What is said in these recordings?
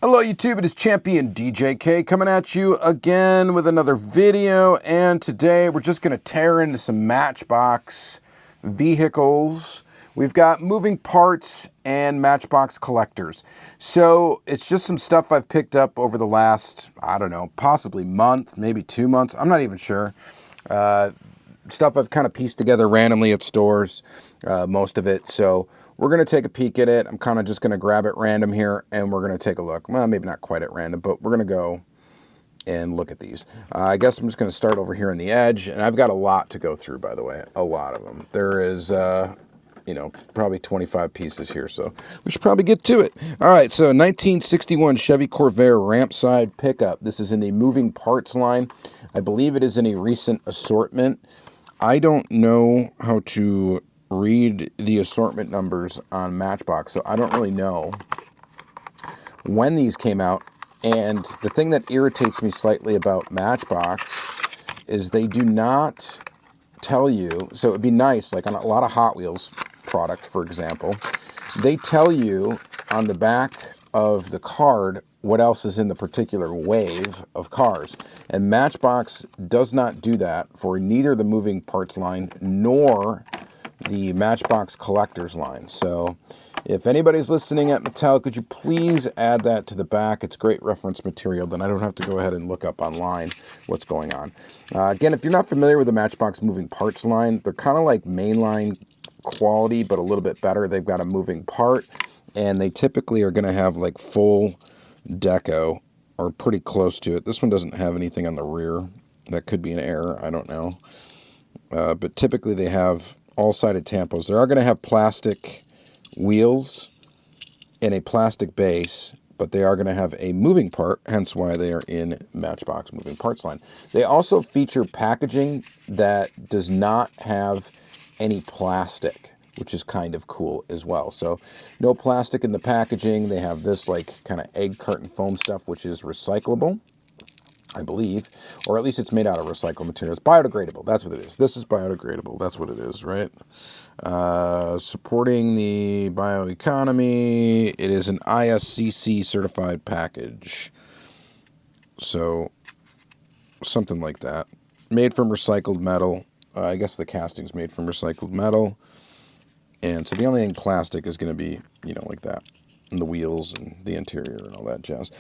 Hello YouTube, it is Champion DJK coming at you again with another video, and today we're just going to tear into some Matchbox vehicles. We've got moving parts and Matchbox collectors. So it's just some stuff I've picked up over the last, I don't know, possibly month, maybe 2 months. I'm not even sure. Stuff I've kind of pieced together randomly at stores, most of it. So we're going to take a peek at it. I'm kind of just going to grab it random here, and we're going to take a look. Well, maybe not quite at random, but we're going to go and look at these. I guess I'm just going to start over here on the edge, and I've got a lot to go through, by the way, a lot of them. There is, you know, probably 25 pieces here, so we should probably get to it. All right, so 1961 Chevy Corvair ramp side pickup. This is in the moving parts line. I believe it is in a recent assortment. I don't know how to read the assortment numbers on Matchbox, so I don't really know when these came out. And the thing that irritates me slightly about Matchbox is they do not tell you, so it'd be nice, like on a lot of Hot Wheels product, for example, they tell you on the back of the card what else is in the particular wave of cars. And Matchbox does not do that for neither the moving parts line nor the Matchbox collectors line. So if anybody's listening at Mattel, could you please add that to the back? It's great reference material. Then I don't have to go ahead and look up online what's going on. Again, if you're not familiar with the Matchbox moving parts line, they're kind of like mainline quality, but a little bit better. They've got a moving part, and they typically are going to have like full deco or pretty close to it. This one doesn't have anything on the rear. That could be an error. I don't know. But typically they have all-sided tampos. They are going to have plastic wheels and a plastic base, but they are going to have a moving part, hence why they are in Matchbox moving parts line. They also feature packaging that does not have any plastic, which is kind of cool as well. So no plastic in the packaging. They have this like kind of egg carton foam stuff, which is recyclable, I believe, or at least it's made out of recycled materials. Biodegradable, that's what it is. This is biodegradable, that's what it is, right? Supporting the bioeconomy. It is an ISCC certified package. So something like that. Made from recycled metal. I guess the casting's made from recycled metal. And so the only thing plastic is going to be, you know, like that. And the wheels and the interior and all that jazz.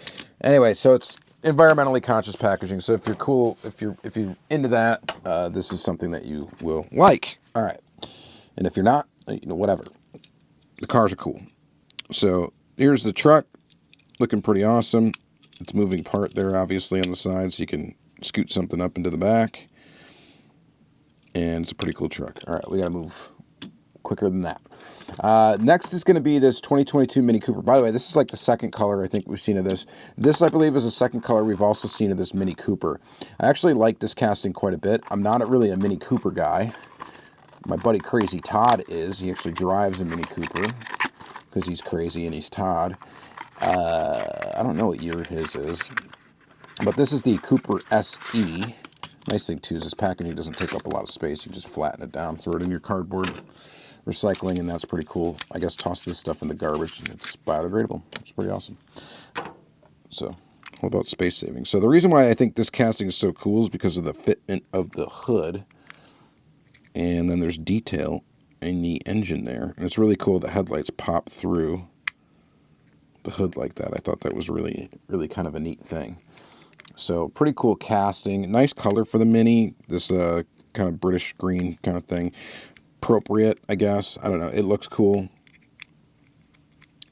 Anyway, so it's environmentally conscious packaging. So if you're cool, if you're into that, this is something that you will like. All right. And if you're not, you know, whatever. The cars are cool. So here's the truck, looking pretty awesome. It's moving part there, obviously, on the side, so you can scoot something up into the back. And it's a pretty cool truck. All right, we got to move quicker than that. Next is going to be this 2022 Mini Cooper. By the way, this is like the second color I think we've seen of this. This, I believe, is the second color we've also seen of this Mini Cooper. I actually like this casting quite a bit. I'm not really a Mini Cooper guy. My buddy Crazy Todd is. He actually drives a Mini Cooper because he's crazy and he's Todd. I don't know what year his is, but this is the Cooper SE. Nice thing, too, is this packaging doesn't take up a lot of space. You just flatten it down, throw it in your cardboard recycling, and that's pretty cool. I guess toss this stuff in the garbage, and it's biodegradable. It's pretty awesome. So, what about space saving? So the reason why I think this casting is so cool is because of the fitment of the hood. And then there's detail in the engine there. And it's really cool the headlights pop through the hood like that. I thought that was really, really kind of a neat thing. So pretty cool casting. Nice color for the Mini. This kind of British green kind of thing. Appropriate, I guess. I don't know. It looks cool.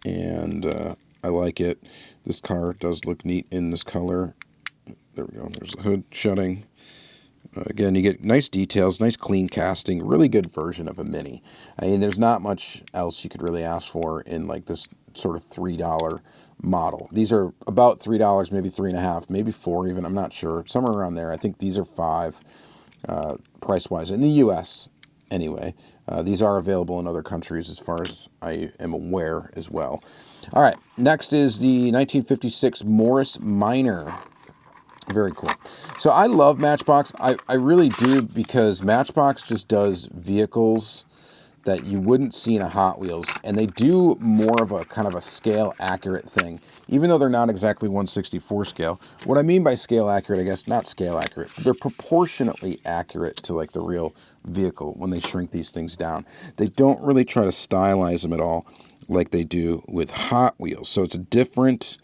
And I like it. This car does look neat in this color. There we go. There's the hood shutting. Again, you get nice details, nice clean casting, really good version of a Mini. I mean, there's not much else you could really ask for in like this sort of $3 model. These are about $3, maybe $3.50, maybe $4 even, I'm not sure. Somewhere around there. I think these are $5 price-wise in the U.S. anyway. These are available in other countries as far as I am aware as well. All right, next is the 1956 Morris Minor. Very cool. So I love Matchbox. I really do, because Matchbox just does vehicles that you wouldn't see in a Hot Wheels, and they do more of a kind of a scale accurate thing, even though they're not exactly 1/64 scale. What I mean by scale accurate, I guess, not scale accurate, they're proportionately accurate to like the real vehicle when they shrink these things down. They don't really try to stylize them at all like they do with Hot Wheels. So it's a different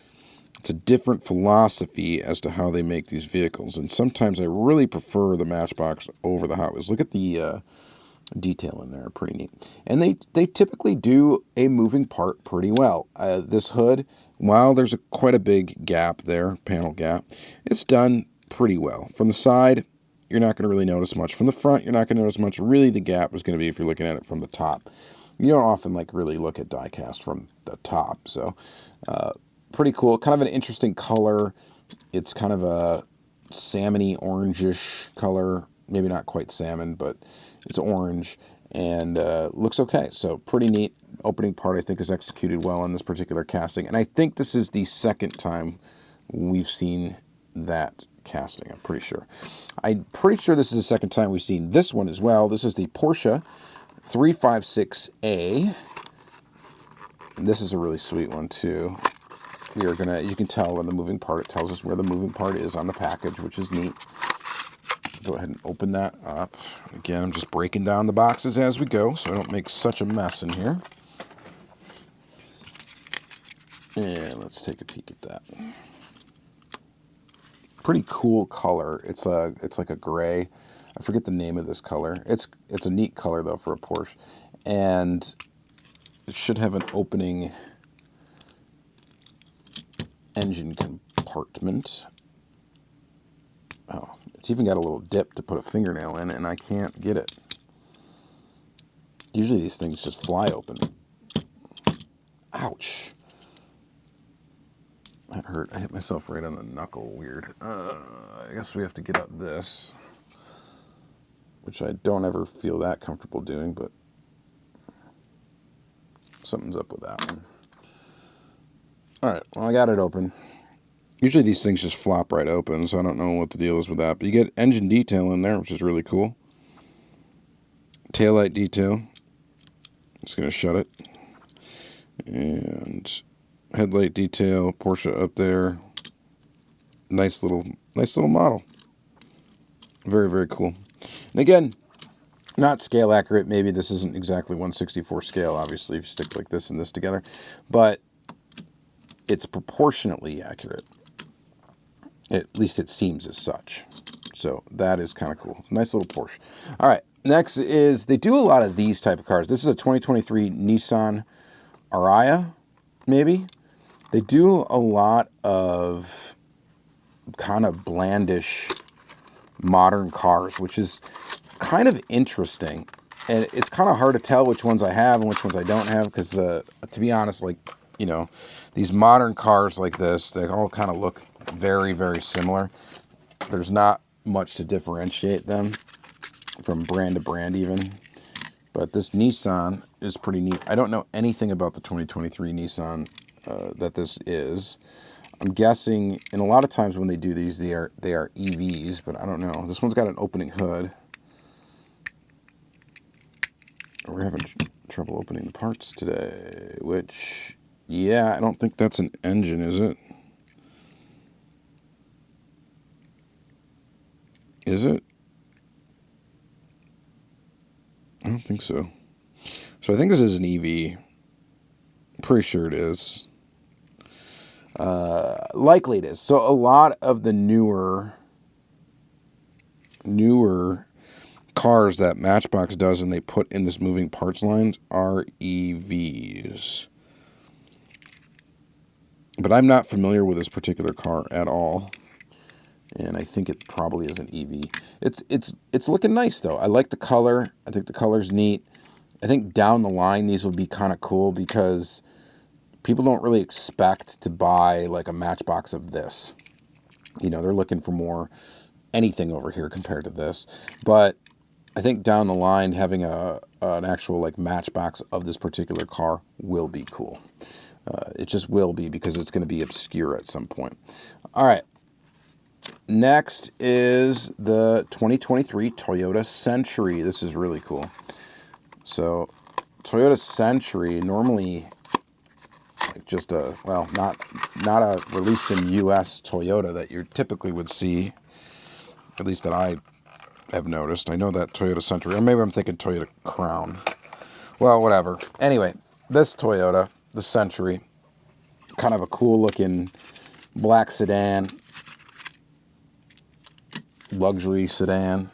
philosophy as to how they make these vehicles, and sometimes I really prefer the Matchbox over the Hot Wheels. Look at the detail in there, pretty neat. And they typically do a moving part pretty well. This hood, while there's quite a big gap there, panel gap, it's done pretty well. From the side, you're not going to really notice much. From the front, you're not going to notice much. Really, the gap is going to be if you're looking at it from the top. You don't often like really look at diecast from the top, so pretty cool. Kind of an interesting color. It's kind of a salmony orangish color. Maybe not quite salmon, but it's orange and looks okay. So pretty neat. Opening part, I think, is executed well on this particular casting. And I think this is the second time we've seen that casting, I'm pretty sure. I'm pretty sure this is the second time we've seen this one as well. This is the Porsche 356A. And this is a really sweet one, too. We are gonna, you can tell on the moving part, it tells us where the moving part is on the package, which is neat. Go ahead and open that up. Again, I'm just breaking down the boxes as we go so I don't make such a mess in here. And let's take a peek at that. Pretty cool color. It's like a gray. I forget the name of this color. It's a neat color though for a Porsche. And it should have an opening engine compartment. Oh, it's even got a little dip to put a fingernail in, and I can't get it. Usually these things just fly open. Ouch. That hurt. I hit myself right on the knuckle. Weird. I guess we have to get up this, which I don't ever feel that comfortable doing, but something's up with that one. All right, well, I got it open. Usually these things just flop right open, so I don't know what the deal is with that. But you get engine detail in there, which is really cool. Taillight detail. Just going to shut it. And headlight detail, Porsche up there. Nice little model. Very, very cool. And again, not scale accurate. Maybe this isn't exactly 1/64 scale, obviously, if you stick like this and this together. But it's proportionately accurate. At least it seems as such. So that is kind of cool. Nice little Porsche. All right, next is, they do a lot of these type of cars. This is a 2023 Nissan Ariya, maybe. They do a lot of kind of blandish modern cars, which is kind of interesting. And it's kind of hard to tell which ones I have and which ones I don't have, because to be honest, like, you know, these modern cars like this, they all kind of look very, very similar. There's not much to differentiate them from brand to brand even. But this Nissan is pretty neat. I don't know anything about the 2023 Nissan that this is. I'm guessing, and a lot of times when they do these, they are EVs, but I don't know. This one's got an opening hood. We're having trouble opening the parts today, which, yeah, I don't think that's an engine, is it? Is it? I don't think so. So I think this is an EV. Pretty sure it is. Likely it is. So a lot of the newer cars that Matchbox does and they put in this moving parts lines are EVs. But I'm not familiar with this particular car at all. And I think it probably is an EV. It's looking nice though. I like the color. I think the color's neat. I think down the line these will be kind of cool because people don't really expect to buy like a Matchbox of this. You know, they're looking for more anything over here compared to this. But I think down the line having an actual like Matchbox of this particular car will be cool. It just will be, because it's going to be obscure at some point. All right. Next is the 2023 Toyota Century. This is really cool. So Toyota Century, normally like just a, well, not a released in U.S. Toyota that you typically would see, at least that I have noticed. I know that Toyota Century, or maybe I'm thinking Toyota Crown. Well, whatever. Anyway, this Toyota, the Century, kind of a cool looking black sedan, luxury sedan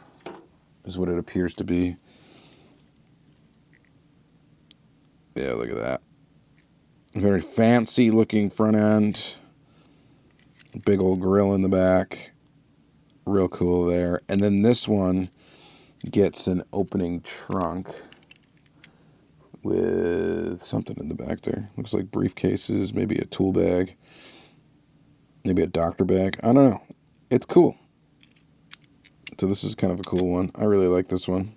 is what it appears to be. Yeah, look at that. Very fancy looking front end. Big old grill in the back. Real cool there. And then this one gets an opening trunk with something in the back there. Looks like briefcases, maybe a tool bag, maybe a doctor bag. I don't know. It's cool. So this is kind of a cool one. I really like this one.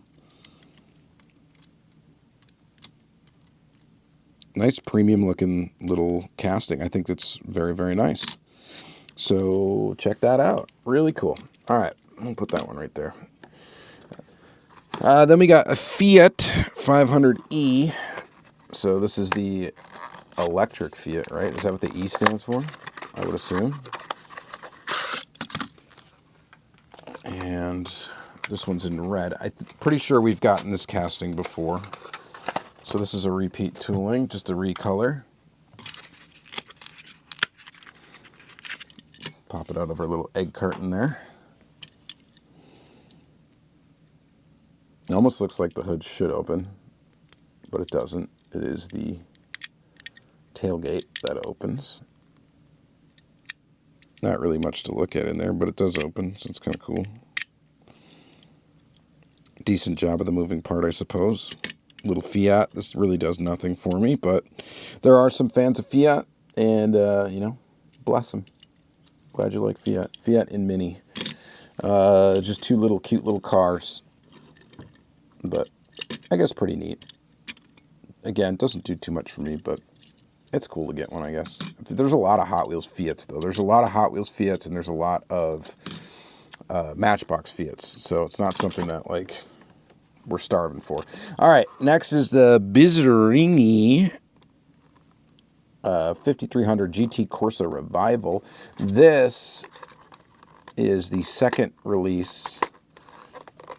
Nice premium looking little casting. I think that's very, very nice. So check that out. Really cool. All right, I'll put that one right there. Then we got a Fiat 500e. So this is the electric Fiat, right? Is that what the E stands for? I would assume. And this one's in red. I'm pretty sure we've gotten this casting before. So this is a repeat tooling, just a recolor. Pop it out of our little egg carton there. It almost looks like the hood should open, but it doesn't. It is the tailgate that opens. Not really much to look at in there, but it does open, so it's kind of cool. Decent job of the moving part, I suppose. Little Fiat. This really does nothing for me, but there are some fans of Fiat, and, you know, bless them. Glad you like Fiat. Fiat in Mini. Just two little cute little cars, but I guess pretty neat. Again, doesn't do too much for me, but it's cool to get one, I guess. There's a lot of Hot Wheels Fiats, though. There's a lot of Hot Wheels Fiats, and there's a lot of Matchbox Fiats, so it's not something that, like, we're starving for. All right, next is the Bizzarrini 5300 GT Corsa Revival. This is the second release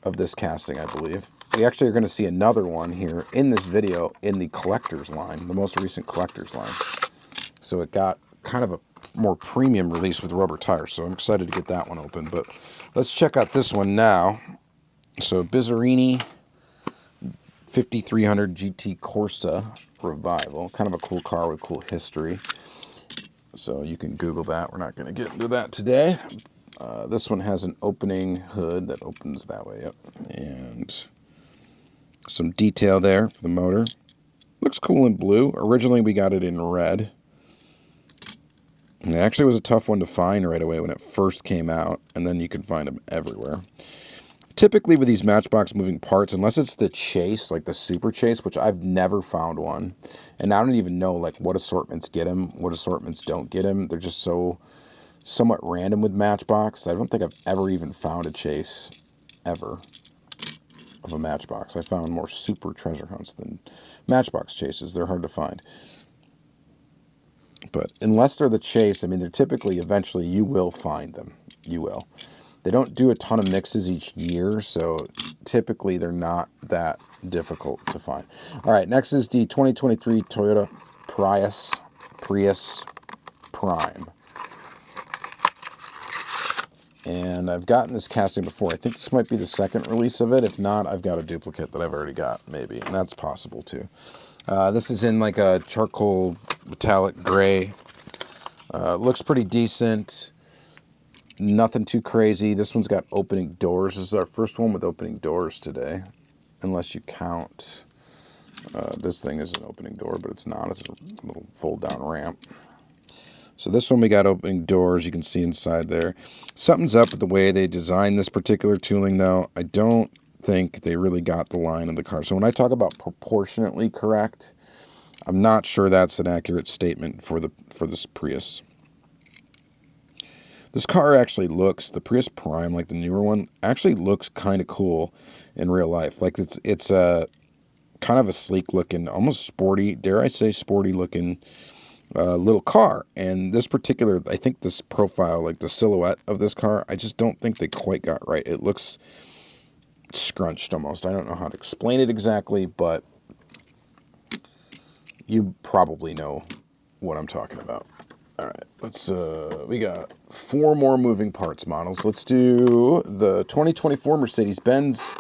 of this casting, I believe. We actually are going to see another one here in this video in the collector's line, the most recent collector's line. So it got kind of a more premium release with rubber tires, so I'm excited to get that one open. But let's check out this one now. So Bizzarrini 5300 GT Corsa Revival. Kind of a cool car with cool history. So you can Google that. We're not going to get into that today. This one has an opening hood that opens that way up. And some detail there for the motor. Looks cool in blue. Originally we got it in red. And it actually was a tough one to find right away when it first came out. And then you can find them everywhere. Typically with these Matchbox moving parts, unless it's the Chase, like the Super Chase, which I've never found one. And I don't even know like what assortments get them, what assortments don't get them. They're just so somewhat random with Matchbox. I don't think I've ever even found a Chase ever of a Matchbox. I found more Super Treasure Hunts than Matchbox Chases. They're hard to find. But unless they're the Chase, I mean, they're typically, eventually, you will find them. You will. They don't do a ton of mixes each year, so typically they're not that difficult to find. All right, next is the 2023 Toyota Prius Prime. And I've gotten this casting before. I think this might be the second release of it. If not, I've got a duplicate that I've already got, maybe. And that's possible, too. This is in like a charcoal metallic gray. Looks pretty decent. Nothing too crazy. This one's got opening doors. This is our first one with opening doors today. Unless you count... this thing is an opening door, but it's not. It's a little fold-down ramp. So this one we got opening doors. You can see inside there. Something's up with the way they designed this particular tooling, though. I don't think they really got the line of the car. So when I talk about proportionately correct, I'm not sure that's an accurate statement for this Prius. This car actually looks, the Prius Prime, like the newer one, actually looks kind of cool in real life. Like it's kind of a sleek looking, almost sporty, dare I say sporty looking little car. And this particular, I think this profile, like the silhouette of this car, I just don't think they quite got right. It looks scrunched almost. I don't know how to explain it exactly, but you probably know what I'm talking about. All right, let's, we got 4 more moving parts models. Let's do the 2024 Mercedes-Benz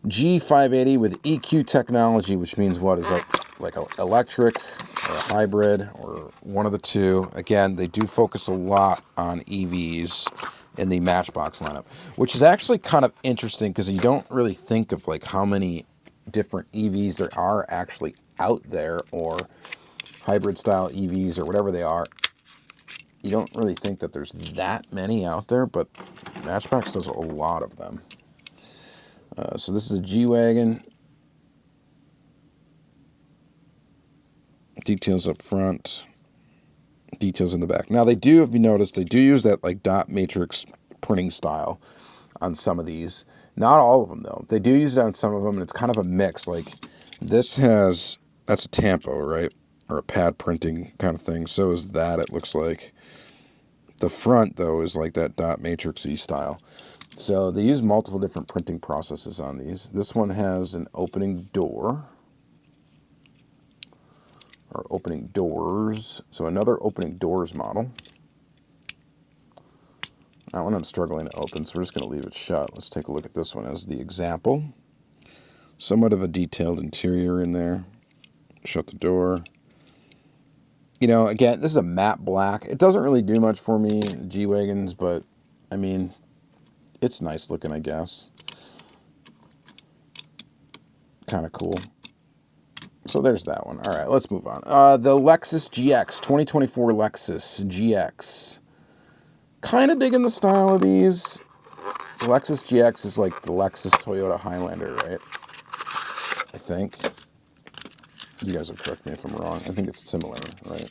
G580 with EQ technology, which means what? Is like a electric or a hybrid or one of the two. Again, they do focus a lot on EVs in the Matchbox lineup, which is actually kind of interesting because you don't really think of like how many different EVs there are actually out there, or hybrid style EVs or whatever they are. You don't really think that there's that many out there, but Matchbox does a lot of them. So this is a G-Wagon. Details up front. Details in the back. Now they do, if you notice, they do use that like dot matrix printing style on some of these. Not all of them though. They do use it on some of them, and it's kind of a mix. Like this has, that's a tampo, right? Or a pad printing kind of thing. So is that, it looks like. The front though is like that dot matrix-y style. So they use multiple different printing processes on these. This one has an opening door, or opening doors. So another opening doors model. That one I'm struggling to open, so we're just going to leave it shut. Let's take a look at this one as the example. Somewhat of a detailed interior in there. Shut the door. You know, again, this is a matte black. It doesn't really do much for me, G-Wagons, but I mean, it's nice looking, I guess. Kind of cool. So there's that one. All right, let's move on. The Lexus GX, 2024 Lexus GX. Kind of digging the style of these. The Lexus GX is like the Lexus Toyota Highlander, right? I think. You guys will correct me if I'm wrong. I think it's similar, right?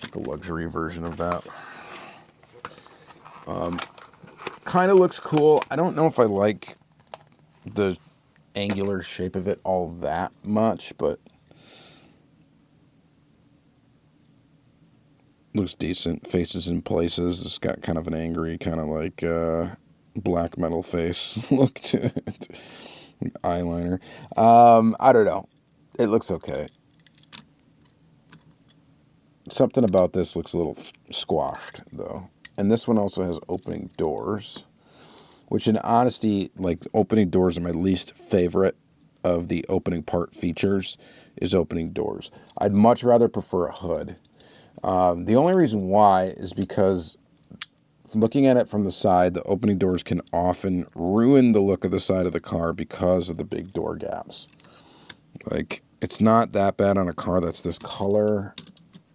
Like the luxury version of that. Kind of looks cool. I don't know if I like the angular shape of it all that much, but looks decent. Faces in places. It's got kind of an angry, kind of like black metal face look to it. Eyeliner. I don't know. It looks okay. Something about this looks a little squashed, though. And this one also has opening doors, which in honesty, like opening doors are my least favorite of the opening part features is opening doors. I'd much rather prefer a hood. The only reason why is because looking at it from the side, the opening doors can often ruin the look of the side of the car because of the big door gaps. Like, it's not that bad on a car that's this color,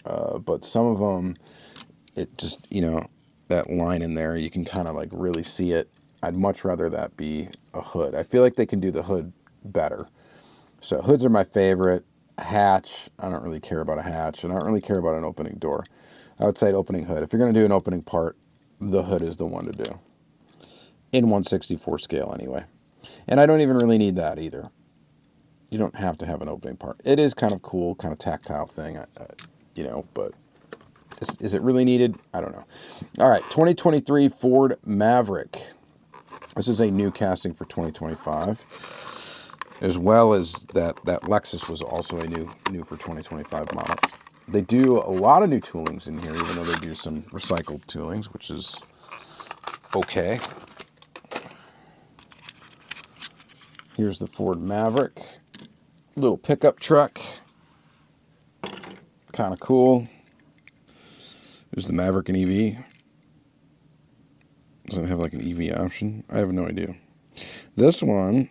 but some of them, it just, you know, that line in there, you can kind of like really see it. I'd much rather that be a hood. I feel like they can do the hood better. So hoods are my favorite. Hatch, I don't really care about a hatch, and I don't really care about an opening door. Outside opening hood. If you're going to do an opening part, the hood is the one to do. In 1/64 scale anyway. And I don't even really need that either. You don't have to have an opening part. It is kind of cool, kind of tactile thing, you know, but is it really needed? I don't know. All right, 2023 Ford Maverick. This is a new casting for 2025, as well as that Lexus was also a new for 2025 model. They do a lot of new toolings in here, even though they do some recycled toolings, which is okay. Here's the Ford Maverick. Little pickup truck. Kind of cool. There's the Maverick and EV. Does it have like an EV option? I have no idea. This one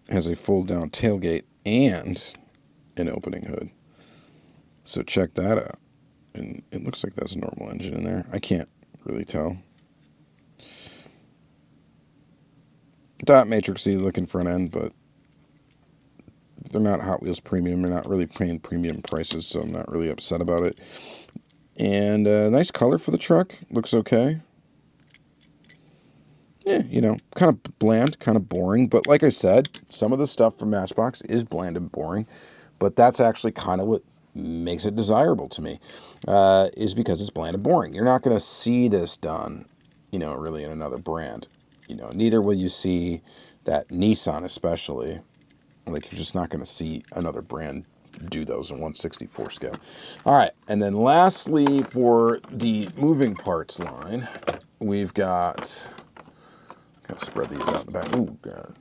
has a fold-down tailgate and an opening hood. So check that out. And it looks like that's a normal engine in there. I can't really tell. Dot matrixy looking front end, but they're not Hot Wheels premium. They're not really paying premium prices, so I'm not really upset about it. And nice color for the truck. Looks okay. you know, kind of bland, kind of boring. But like I said, some of the stuff from Matchbox is bland and boring. But that's actually kind of what makes it desirable to me, is because it's bland and boring. You're not going to see this done, you know, really in another brand. You know, neither will you see that Nissan especially. Like, you're just not going to see another brand do those in 1/64 scale. All right, and then lastly, for the moving parts line, we've got, gotta spread these out in the back. Ooh, God.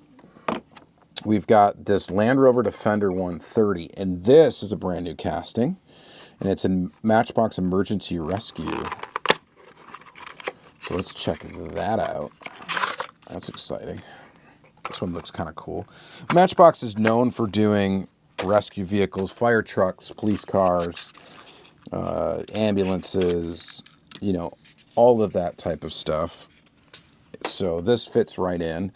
We've got this Land Rover Defender 130, and this is a brand new casting, and it's in Matchbox Emergency Rescue. So let's check that out. That's exciting. This one looks kind of cool. Matchbox is known for doing rescue vehicles, fire trucks, police cars, ambulances, you know, all of that type of stuff. So this fits right in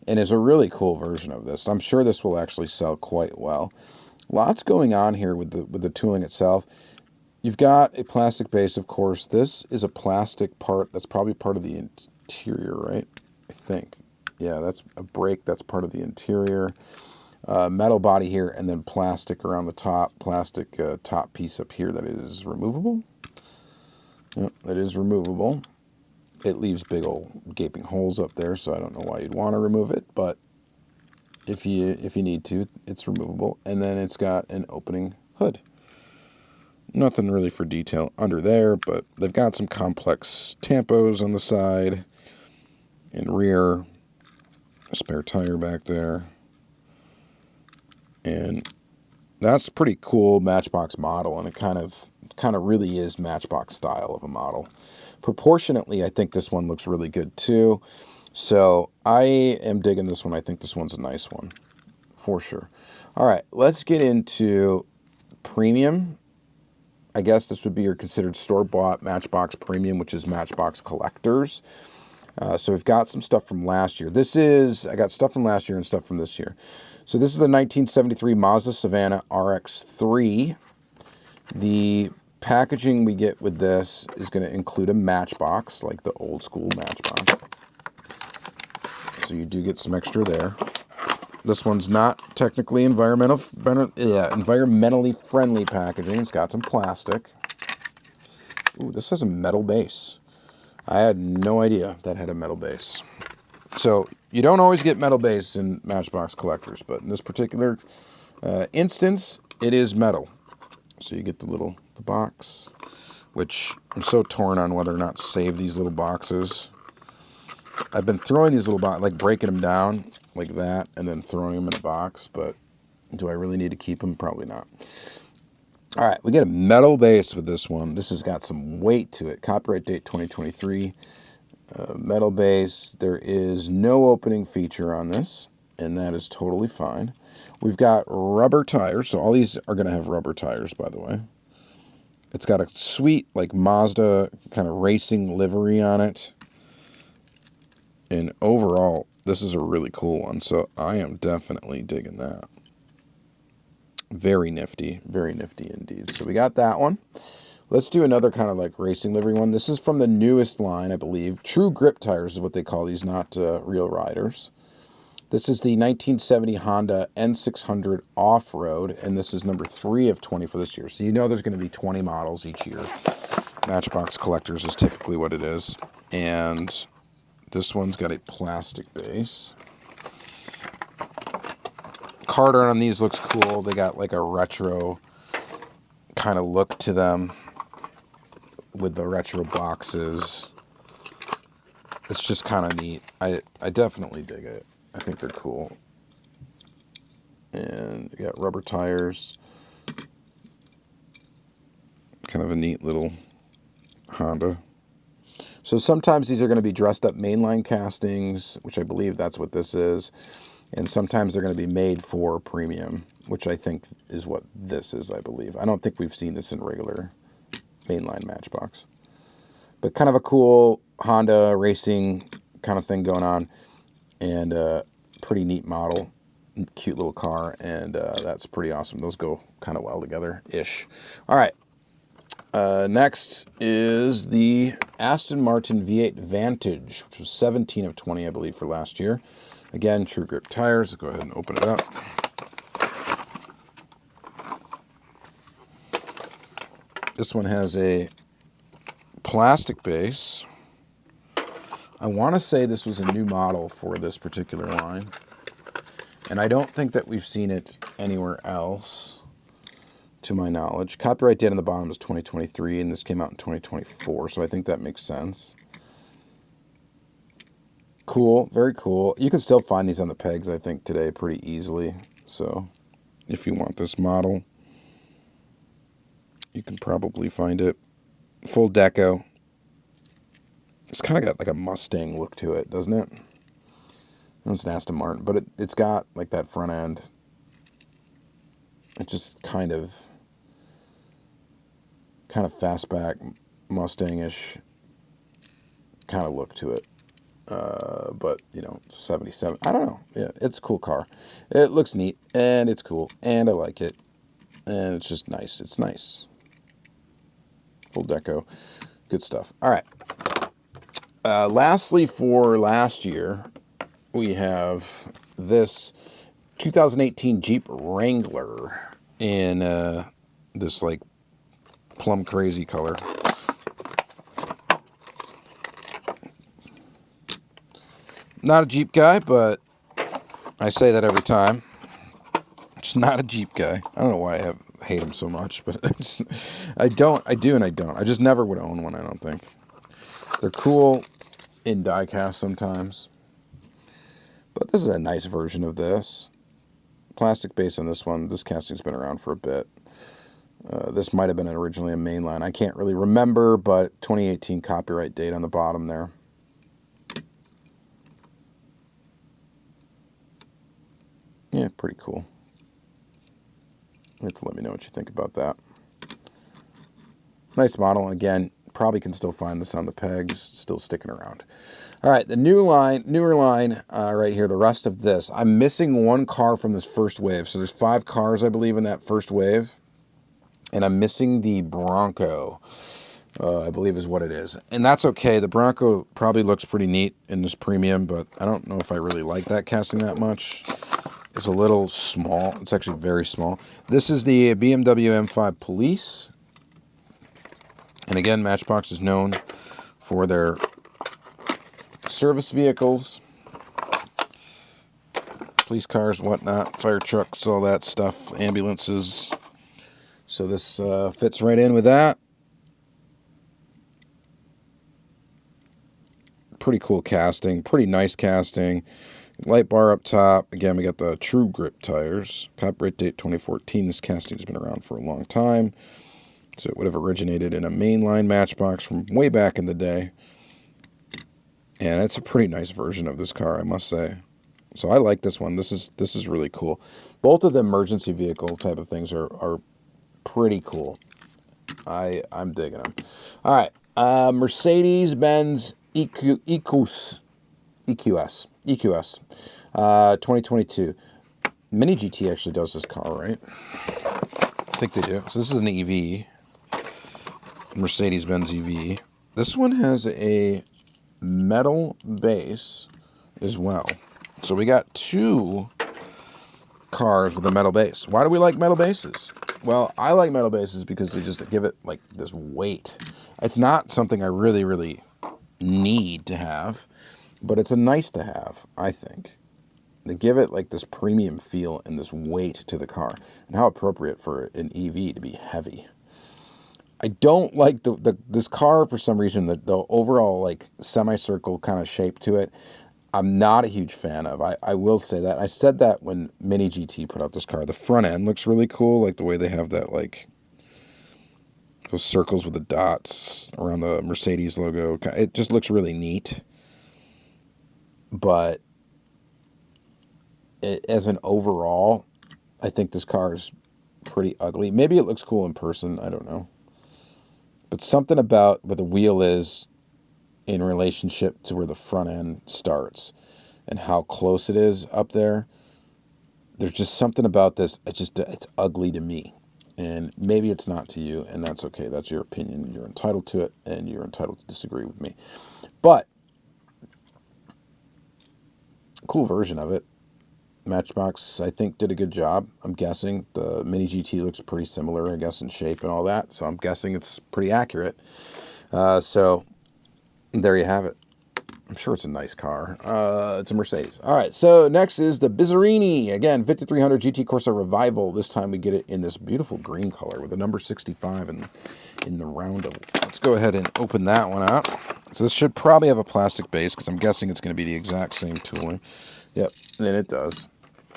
and is a really cool version of this. I'm sure this will actually sell quite well. Lots going on here with the tooling itself. You've got a plastic base, of course. This is a plastic part. That's probably part of the interior, right? I think. Yeah, that's a brake. That's part of the interior. Metal body here, and then plastic around the top. Plastic top piece up here that is removable. Yep, it is removable. It leaves big old gaping holes up there, so I don't know why you'd want to remove it, but if you need to, it's removable. And then it's got an opening hood. Nothing really for detail under there, but they've got some complex tampos on the side and rear. A spare tire back there. And that's a pretty cool Matchbox model, and it kind of really is Matchbox style of a model. Proportionately, I think this one looks really good too. So I am digging this one. I think this one's a nice one for sure. All right, let's get into premium. I guess this would be your considered store-bought Matchbox premium, which is Matchbox collectors. So we've got some stuff from last year. I got stuff from last year and stuff from this year. So this is the 1973 Mazda Savannah RX-3. The packaging we get with this is going to include a Matchbox, like the old school Matchbox. So you do get some extra there. This one's not technically environmentally friendly packaging. It's got some plastic. Ooh, this has a metal base. I had no idea that had a metal base. So you don't always get metal base in Matchbox collectors, but in this particular instance, it is metal. So you get the box, which I'm so torn on whether or not to save these little boxes. I've been throwing these little boxes, like breaking them down like that, and then throwing them in a box, but do I really need to keep them? Probably not. All right, we get a metal base with this one. This has got some weight to it. Copyright date 2023. Metal base. There is no opening feature on this, and that is totally fine. We've got rubber tires. So all these are going to have rubber tires, by the way. It's got a sweet, like, Mazda kind of racing livery on it. And overall, this is a really cool one. So I am definitely digging that. Very nifty indeed. So we got that one. Let's do another kind of like racing livery one. This is from the newest line, I believe. True grip tires is what they call these, not real riders. This is the 1970 Honda N600 Off-Road, and this is number 3 of 20 for this year. So you know there's going to be 20 models each year. Matchbox collectors is typically what it is. And this one's got a plastic base. Card art on these looks cool. They got like a retro kind of look to them with the retro boxes. It's just kind of neat. I definitely dig it. I think they're cool. And you got rubber tires. Kind of a neat little Honda. So sometimes these are going to be dressed up mainline castings, which I believe that's what this is. And sometimes they're going to be made for premium, which I think is what this is, I believe. I don't think we've seen this in regular mainline Matchbox. But kind of a cool Honda racing kind of thing going on. And a pretty neat model. Cute little car. And that's pretty awesome. Those go kind of well together-ish. All right. Next is the Aston Martin V8 Vantage, which was 17 of 20, I believe, for last year. Again, true grip tires. Let's go ahead and open it up. This one has a plastic base. I want to say this was a new model for this particular line. And I don't think that we've seen it anywhere else, to my knowledge. Copyright date on the bottom is 2023, and this came out in 2024, so I think that makes sense. Cool, very cool. You can still find these on the pegs, I think, today pretty easily. So if you want this model, you can probably find it. Full deco. It's kind of got like a Mustang look to it, doesn't it? It's an Aston Martin, but it's got like that front end. It just kind of fastback, Mustang-ish kind of look to it. But, you know, 77. I don't know. Yeah, it's a cool car. It looks neat, and it's cool, and I like it. And it's just nice. It's nice. Full deco. Good stuff. All right. Lastly, for last year, we have this 2018 Jeep Wrangler in this like plum crazy color. Not a Jeep guy, but I say that every time. Just not a Jeep guy. I don't know why I hate him so much, but I do and I don't. I just never would own one, I don't think. They're cool in diecast sometimes. But this is a nice version of this. Plastic base on this one. This casting's been around for a bit. This might have been originally a mainline. I can't really remember, but 2018 copyright date on the bottom there. Yeah, pretty cool. You have to let me know what you think about that. Nice model. And again, probably can still find this on the pegs. Still sticking around. All right, the newer line right here, the rest of this. I'm missing one car from this first wave. So there's 5 cars, I believe, in that first wave. And I'm missing the Bronco, I believe is what it is. And that's okay. The Bronco probably looks pretty neat in this premium, but I don't know if I really like that casting that much. It's a little small. It's actually very small. This is the BMW M5 Police. And again, Matchbox is known for their service vehicles, police cars, whatnot, fire trucks, all that stuff, ambulances. So this fits right in with that. Pretty cool casting, pretty nice casting. Light bar up top. Again, we got the true grip tires. Copyright date 2014. This casting has been around for a long time. So it would have originated in a mainline Matchbox from way back in the day. And it's a pretty nice version of this car, I must say. So I like this one. This is really cool. Both of the emergency vehicle type of things are pretty cool. I'm digging them. All right. Mercedes-Benz EQS 2022. Mini GT actually does this car, right? I think they do. So this is an EV. Mercedes-Benz EV. This one has a metal base as well. So we got 2 cars with a metal base. Why do we like metal bases? Well, I like metal bases because they just give it like this weight. It's not something I really, really need to have, but it's a nice to have, I think. They give it like this premium feel and this weight to the car. And how appropriate for an EV to be heavy. I don't like this car for some reason, the overall like semicircle kind of shape to it. I'm not a huge fan of. I will say that. I said that when Mini GT put out this car. The front end looks really cool, like the way they have that like those circles with the dots around the Mercedes logo. It just looks really neat. But as an overall, I think this car is pretty ugly. Maybe it looks cool in person. I don't know. But something about where the wheel is in relationship to where the front end starts and how close it is up there, there's just something about this. It's ugly to me. And maybe it's not to you, and that's okay. That's your opinion. You're entitled to it, and you're entitled to disagree with me. But, cool version of it. Matchbox, I think, did a good job. I'm guessing the Mini GT looks pretty similar, I guess, in shape and all that. So I'm guessing it's pretty accurate. So there you have it. I'm sure it's a nice car. It's a Mercedes. All right, so next is the Bizzarini. Again, 5300 GT Corsa Revival. This time we get it in this beautiful green color with a number 65 in the roundel. Let's go ahead and open that one up. So this should probably have a plastic base because I'm guessing it's going to be the exact same tooling. Yep, and it does.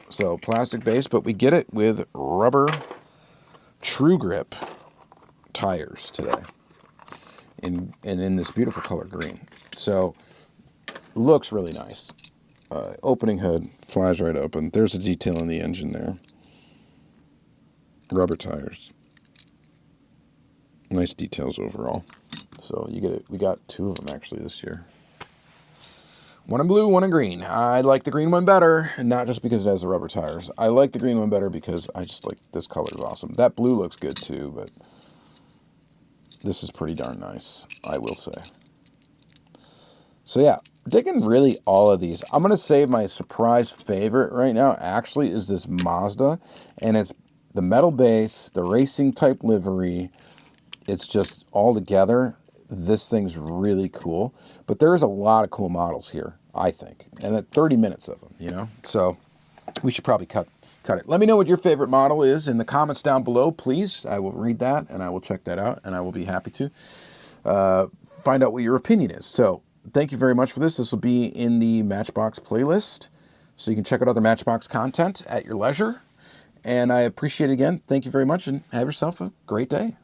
So plastic base, but we get it with rubber True Grip tires today. And in this beautiful color green. So looks really nice. Opening hood, flies right open. There's a detail in the engine there. Rubber tires. Nice details overall. So you get it. We got 2 of them actually this year. One in blue, one in green. I like the green one better, and not just because it has the rubber tires. I like the green one better because I just like this color is awesome. That blue looks good too, but this is pretty darn nice, I will say. So yeah, digging really all of these. I'm going to say my surprise favorite right now actually is this Mazda, and it's the metal base, the racing type livery. It's just all together. This thing's really cool, but there's a lot of cool models here, I think, and at 30 minutes of them, you know, so we should probably cut it. Let me know what your favorite model is in the comments down below, please. I will read that and I will check that out, and I will be happy to find out what your opinion is. So thank you very much for this. This will be in the Matchbox playlist, so you can check out other Matchbox content at your leisure, and I appreciate it again. Thank you very much, and have yourself a great day.